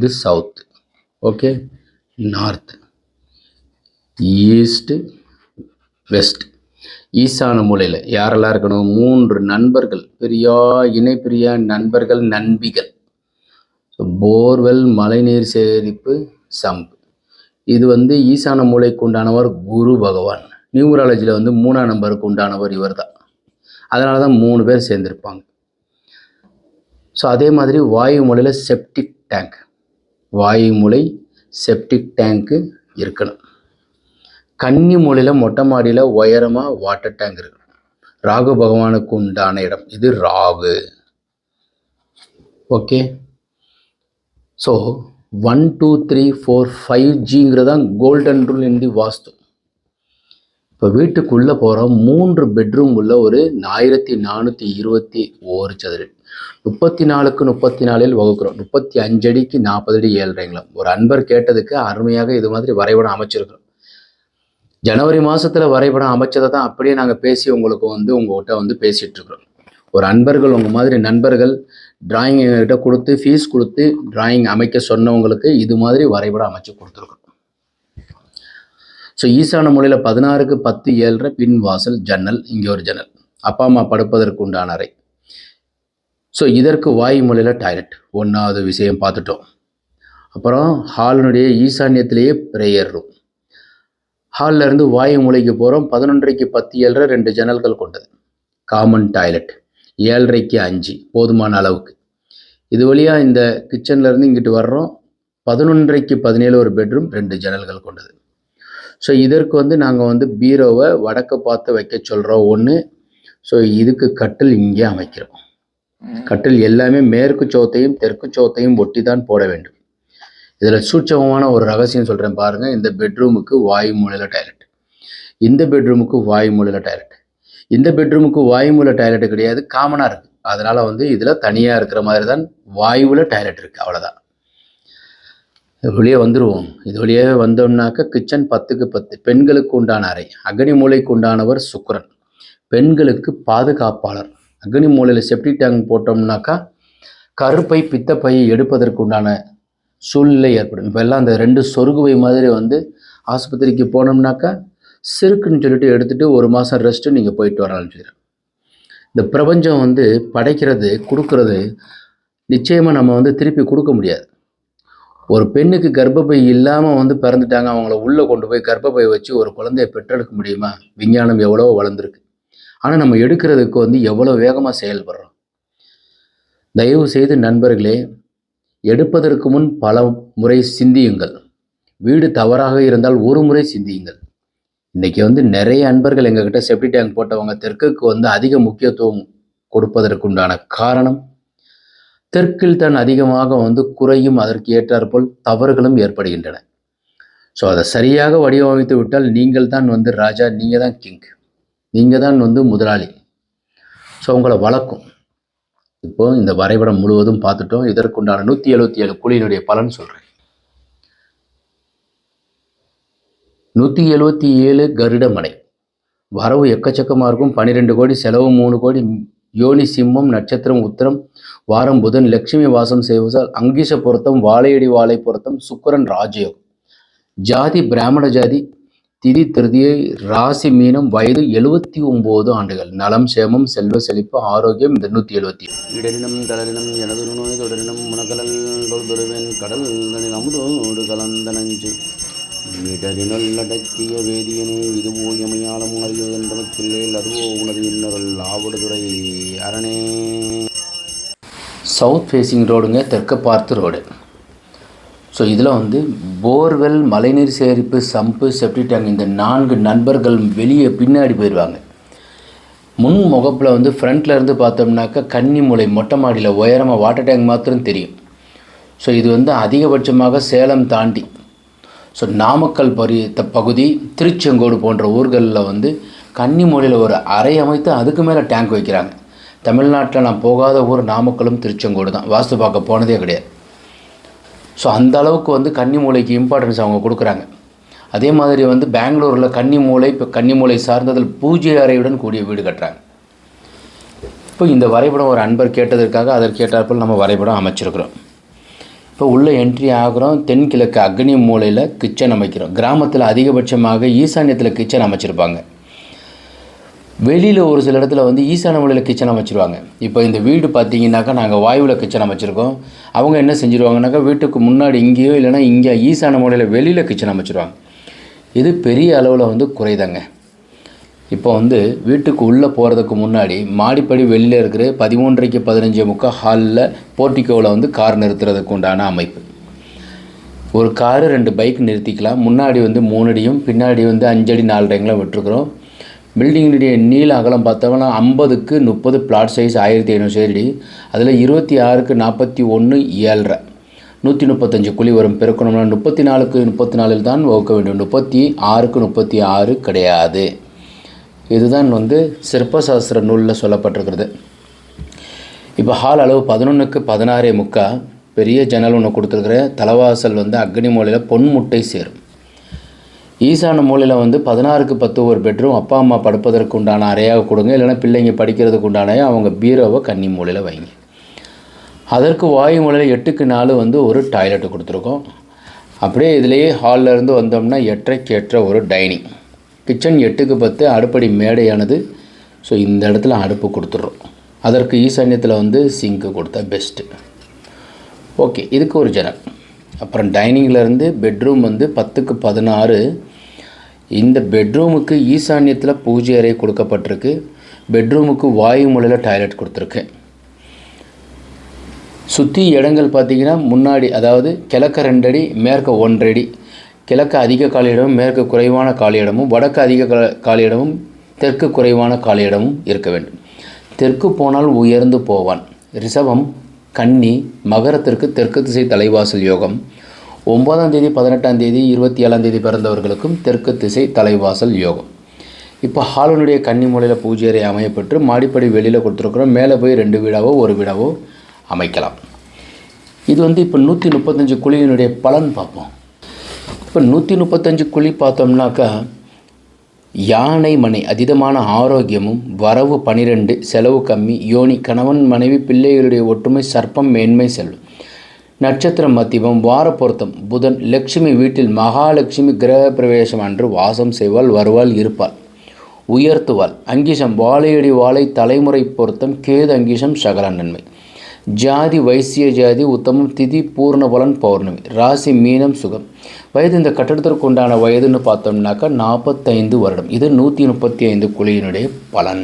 இது south, okay, north, east, west. ஈசான மூலையில் யாரெல்லாம் இருக்கணும்? 3 நண்பர்கள், இணைப்பிரியா நண்பர்கள், நண்பிகள். போர்வெல், மழைநீர் சேகரிப்பு, சம்ப். இது ஈசான மூலைக்கு உண்டானவர் குரு பகவான். நியூமராலஜியில் 3ஆம் நம்பருக்கு உண்டானவர் இவர் தான். அதனால தான் 3 பேர் சேர்ந்திருப்பாங்க. ஸோ அதே மாதிரி வாயு மூலையில் செப்டிக் டேங்க், வாயு மூலை செப்டிக் டேங்க்கு இருக்கணும். கன்னி மூலையில் மொட்டை மாடியில் உயரமாக வாட்டர் டேங்க் இருக்கணும். ராகு பகவானுக்கு உண்டான இடம் இது ராகு. ஓகே, ஸோ 1 2 3 4 5Gங்கிறது தான் கோல்டன் ரூல் இன் தி வாஸ்து. இப்போ வீட்டுக்குள்ளே போகிறோம். 3 பெட்ரூம் உள்ள ஒரு 1421 சதுர, 34க்கு 34 வகுக்கிறோம். 35 அடிக்கு 40 அடி 7.5. ஒரு அன்பர் கேட்டதுக்கு அருமையாக இது மாதிரி வரைபடம் அமைச்சிருக்கிறோம். ஜனவரி மாதத்தில் வரைபடம் அமைச்சதை தான் அப்படியே நாங்கள் பேசி உங்களுக்கு உங்கள்கிட்ட பேசிகிட்டு இருக்கிறோம். ஒரு அன்பர்கள் உங்கள் மாதிரி நண்பர்கள் டிராயிங் எங்ககிட்ட கொடுத்து ஃபீஸ் கொடுத்து டிராயிங் அமைக்க சொன்னவங்களுக்கு இது மாதிரி வரைபடம் அமைச்சு கொடுத்துருக்கோம். ஸோ ஈசான மூலையில் 16க்கு 10 7 பின் வாசல், ஜன்னல், இங்கே ஒரு ஜன்னல், அப்பா அம்மா படுப்பதற்கு உண்டான அறை. ஸோ இதற்கு வாயு மூலையில் டாய்லெட். 1வது விஷயம் பார்த்துட்டோம். அப்புறம் ஹாலினுடைய ஈசான்யத்திலேயே ப்ரேயர் ரூம். ஹாலில் இருந்து வாயு மூலைக்கு போகிறோம். 11க்கு 10 7 2 ஜன்னல்கள் கொண்டது. காமன் டாய்லெட் 7.5க்கு 5 போதுமான அளவுக்கு. இது வழியாக இந்த கிச்சன்லேருந்து இங்கிட்டு வர்றோம். 11.5க்கு 17 ஒரு பெட்ரூம், 2 ஜன்னல்கள் கொண்டது. ஸோ இதற்கு நாங்கள் பீரோவை வடக்க பார்த்து வைக்க சொல்கிறோம் ஒன்று. ஸோ இதுக்கு கட்டில் இங்கே அமைக்கிறோம். கட்டில் எல்லாமே மேற்கு சோத்தையும் தெற்கு சோத்தையும் ஒட்டி தான் போட வேண்டும். இதில் சூட்சமமான ஒரு ரகசியம் சொல்கிறேன் பாருங்கள். இந்த பெட்ரூமுக்கு வாயு மூலையில் டாய்லெட், இந்த பெட்ரூமுக்கு வாயு மூலையில் டாய்லெட், இந்த பெட்ரூமுக்கு வாயு மூலை டாய்லெட்டு கிடையாது, காமனாக இருக்குது. அதனால் இதில் தனியாக இருக்கிற மாதிரி தான் வாயுவில் டாய்லெட் இருக்குது, அவ்வளோதான். இது வழியே வந்துடுவோம். இது வழியாக வந்தோம்னாக்கா கிச்சன் 10க்கு 10 பெண்களுக்கு உண்டான அறை. அக்னி மூலைக்கு உண்டானவர் சுக்கிரன், பெண்களுக்கு பாதுகாப்பாளர். அக்னி மூலையில் செப்டிக் டேங்க் போட்டோம்னாக்கா கருப்பை பித்தப்பையை எடுப்பதற்கு உண்டான சூழ்நிலை ஏற்படும். இப்போ எல்லாம் அந்த 2 சொருகுவை மாதிரி ஆஸ்பத்திரிக்கு போனோம்னாக்கா சிறுக்குன்னு சொல்லிட்டு எடுத்துகிட்டு 1 மாதம் ரெஸ்ட்டு நீங்கள் போயிட்டு வரலாம்னு சொல்லிடுறேன். இந்த பிரபஞ்சம் படைக்கிறது கொடுக்கறது நிச்சயமாக நம்ம திருப்பி கொடுக்க முடியாது. ஒரு பெண்ணுக்கு கர்ப்பப்பை இல்லாமல் பிறந்துட்டாங்க, அவங்கள உள்ளே கொண்டு போய் கர்ப்பப்பை வச்சு ஒரு குழந்தையை பெற்றெடுக்க முடியுமா? விஞ்ஞானம் எவ்வளோ வளர்ந்துருக்கு. ஆனால் நம்ம எடுக்கிறதுக்கு எவ்வளோ வேகமாக செயல்படுறோம். தயவு செய்து நண்பர்களே, எடுப்பதற்கு முன் பல முறை சிந்தியுங்கள். வீடு தவறாக இருந்தால் ஒரு முறை சிந்தியுங்கள். இன்றைக்கி நிறைய அன்பர்கள் எங்ககிட்ட செப்டி டேங்க் போட்டவங்க தெற்குக்கு அதிக முக்கியத்துவம் கொடுப்பதற்குண்டான காரணம், தெற்கில் தான் அதிகமாக குறையும், அதற்கு ஏற்றாற்போல் தவறுகளும் ஏற்படுகின்றன. ஸோ அதை சரியாக வடிவமைத்து விட்டால் நீங்கள் தான் ராஜா, நீங்கள் தான் கிங், நீங்கள் தான் முதலாளி. ஸோ உங்களை வளர்க்கும். இப்போது இந்த வரைபடம் முழுவதும் பார்த்துட்டோம். இதற்குண்டான 177 குழியினுடைய பலன் சொல்கிறேன். 177 கருடமனை. வரவு எக்கச்சக்கமாக இருக்கும். 12 கோடி, செலவு 3 கோடி. யோனி சிம்மம், நட்சத்திரம் உத்திரம், வாரம் புதன், லட்சுமி வாசம் செய்வதால் அங்கீச பொருத்தம், வாழையடி வாழை பொருத்தம், சுக்கிரன் ராஜயோகம். ஜாதி பிராமண ஜாதி, திதி திருதியை, ராசி மீனம், வயது 79 ஆண்டுகள். நலம், சேமம், செல்வ செழிப்பு, ஆரோக்கியம். இந்த 177. இடரினம் தளரினம் எனது நோய் தொடரினம் முனகலல் தொடுவேன் கடல் அமுதோடு கலந்த நஞ்சு இடரினல் அடக்கிய வேதியனே இதுவோ எமையாலம் உணர்வு என்பனத்தில்லேல் அதுவோ உனது இன்னொருள் ஆவடுதுறை அரணே. சவுத் ஃபேஸிங் ரோடுங்க, தெற்க பார்த்து ரோடு. ஸோ இதில் போர்வெல், மழைநீர் சேகரிப்பு, சம்பு, செப்டி டேங்க், இந்த 4 நண்பர்கள் வெளியே பின்னாடி போயிடுவாங்க. முன் முகப்பில் ஃப்ரண்ட்டில் இருந்து பார்த்தோம்னாக்கா கன்னி மூலை மொட்டை மாடியில் உயரமாக வாட்டர் டேங்க் மாத்திரம் தெரியும். ஸோ இது அதிகபட்சமாக சேலம் தாண்டி, ஸோ நாமக்கல் பகுதி, திருச்செங்கோடு போன்ற ஊர்களில் கன்னி மூலையில் ஒரு அறை அமைத்து அதுக்கு மேலே டேங்க் வைக்கிறாங்க. தமிழ்நாட்டில் நான் போகாத ஊர் நாமக்கலும் திருச்செங்கோடு தான். வாஸ்து பார்க்க போனதே கிடையாது. ஸோ அந்த அளவுக்கு கன்னி மூலைக்கு இம்பார்ட்டன்ஸ் அவங்க கொடுக்குறாங்க. அதே மாதிரி பெங்களூரில் கன்னி மூலை, இப்போ கன்னி மூலை சார்ந்ததில் பூஜை அறையுடன் கூடிய வீடு கட்டுறாங்க. இப்போ இந்த வரைபடம் ஒரு அன்பர் கேட்டதற்காக அதற்கு ஏற்றாற்போல் நம்ம வரைபடம் அமைச்சிருக்கிறோம். இப்போ உள்ளே என்ட்ரி ஆகிறோம். தென்கிழக்கு அக்னி மூலையில் கிச்சன் அமைக்கிறோம். கிராமத்தில் அதிகபட்சமாக ஈசான்யத்தில் கிச்சன் அமைச்சிருப்பாங்க. வெளியில் ஒரு சில இடத்துல வந்து ஈசான மூலையில் கிச்சன் அமைச்சிருவாங்க. இப்போ இந்த வீடு பார்த்தீங்கன்னாக்கா நாங்கள் வாயுவில் கிச்சன் அமைச்சிருக்கோம். அவங்க என்ன செஞ்சுருவாங்கனாக்கா வீட்டுக்கு முன்னாடி இங்கேயோ இல்லைனா இங்கே ஈசான மூலையில் வெளியில் கிச்சன் அமைச்சிருவாங்க. இது பெரிய அளவில் வந்து குறைதாங்க. இப்போ வந்து வீட்டுக்கு உள்ளே போகிறதுக்கு முன்னாடி மாடிப்படி வெளியில் இருக்கிற 13:30 15:45 ஹாலில் போர்ட்டிக்கோவில் வந்து கார் நிறுத்துறதுக்கு உண்டான அமைப்பு. ஒரு காரு 2 பைக் நிறுத்திக்கலாம். முன்னாடி வந்து 3 அடியும் பின்னாடி வந்து 5 அடி 4 அடிங்களும் விட்டுருக்குறோம். பில்டிங்கினுடைய நீள அகலம் பார்த்தோம்னா 50க்கு 30 பிளாட் சைஸ் 1500 சதுரடி. அதில் 26க்கு 41 7.5 135 குழி வரும். பெருக்கணும்னா 34க்கு 34 தான் வகுக்க வேண்டும். 36க்கு 36 கிடையாது. இதுதான் வந்து சிற்பசாஸ்திர நூலில் சொல்லப்பட்டிருக்கிறது. இப்போ ஹால் அளவு 11க்கு 16.75 பெரிய ஜன்னல் ஒன்று கொடுத்துருக்குற. தலைவாசல் வந்து அக்னி மூலையில் பொன் முட்டை சேரும். ஈசான மூலையில் வந்து 16க்கு 10 ஒரு பெட்ரூம். அப்பா அம்மா படுப்பதற்கு உண்டான அறையாக கொடுங்க. இல்லைனா பிள்ளைங்க படிக்கிறதுக்கு உண்டான அவங்க பீரோவை கன்னி மூலையில் வைங்க. அதற்கு வாயு மூலையில் 8க்கு 4 வந்து ஒரு டாய்லெட்டு கொடுத்துருக்கோம். அப்படியே இதிலேயே ஹாலில் இருந்து வந்தோம்னா 8க்கு 8 ஒரு டைனிங். கிச்சன் 8க்கு 10 அடுப்படி மேடையானது. ஸோ இந்த இடத்துல அடுப்பு கொடுத்துட்றோம். அதற்கு ஈசான்யத்தில் வந்து சிங்க்கு கொடுத்தா பெஸ்ட்டு. ஓகே, இதுக்கு ஒரு ஜன்னல். அப்புறம் டைனிங்கிலேருந்து பெட்ரூம் வந்து 10க்கு 16. இந்த பெட்ரூமுக்கு ஈசான்யத்தில் பூஜை அறை கொடுக்கப்பட்டிருக்கு. பெட்ரூமுக்கு வாயு மூலையில் டாய்லெட் கொடுத்துருக்கு. சுற்றி இடங்கள் பார்த்திங்கன்னா முன்னாடி அதாவது கிழக்க 2 அடி மேற்க 1 அடி. கிழக்கு அதிக காலியிடமும் மேற்கு குறைவான காலியிடமும் வடக்கு அதிக காலியிடமும் தெற்கு குறைவான காலியிடமும் இருக்க வேண்டும். தெற்கு போனால் உயர்ந்து போவான். ரிஷபம் கன்னி மகரத்திற்கு தெற்கு திசை தலைவாசல் யோகம். 9ஆம் தேதி 18ஆம் தேதி 27ஆம் தேதி பிறந்தவர்களுக்கும் தெற்கு திசை தலைவாசல் யோகம். இப்போ ஹாலனுடைய கன்னி மூலையில் பூஜை அறை அமையப்பட்டு மாடிப்படி வெளியில் கொடுத்துருக்குறோம். மேலே போய் 2 வீடாவோ 1 வீடாவோ அமைக்கலாம். இது வந்து இப்போ 135 குழியினுடைய பலன் பார்ப்போம். இப்போ 135 குழி பார்த்தோம்னாக்கா யானை மனை அதீதமான ஆரோக்கியமும் வரவு 12 செலவு கம்மி யோனி கணவன் மனைவி பிள்ளைகளுடைய ஒற்றுமை சர்ப்பம் மேன்மை செல்வம். நட்சத்திரம் மத்தியமம் வார பொருத்தம் புதன். லட்சுமி வீட்டில் மகாலட்சுமி கிரக பிரவேசம் அன்று வாசம் செய்வாள் வருவாள் இருப்பாள் உயர்த்துவாள். அங்கீசம் வாழையடி வாழை தலைமுறை பொருத்தம் கேது அங்கீசம் சகல நன்மை. ஜாதி வைசிய ஜாதி உத்தமம் திதி பூர்ண பலன் பௌர்ணமி. ராசி மீனம் சுகம். வயது இந்த கட்டடத்திற்கு உண்டான வயதுன்னு பார்த்தோம்னாக்கா 45 வருடம். இது 135 குழியினுடைய பலன்.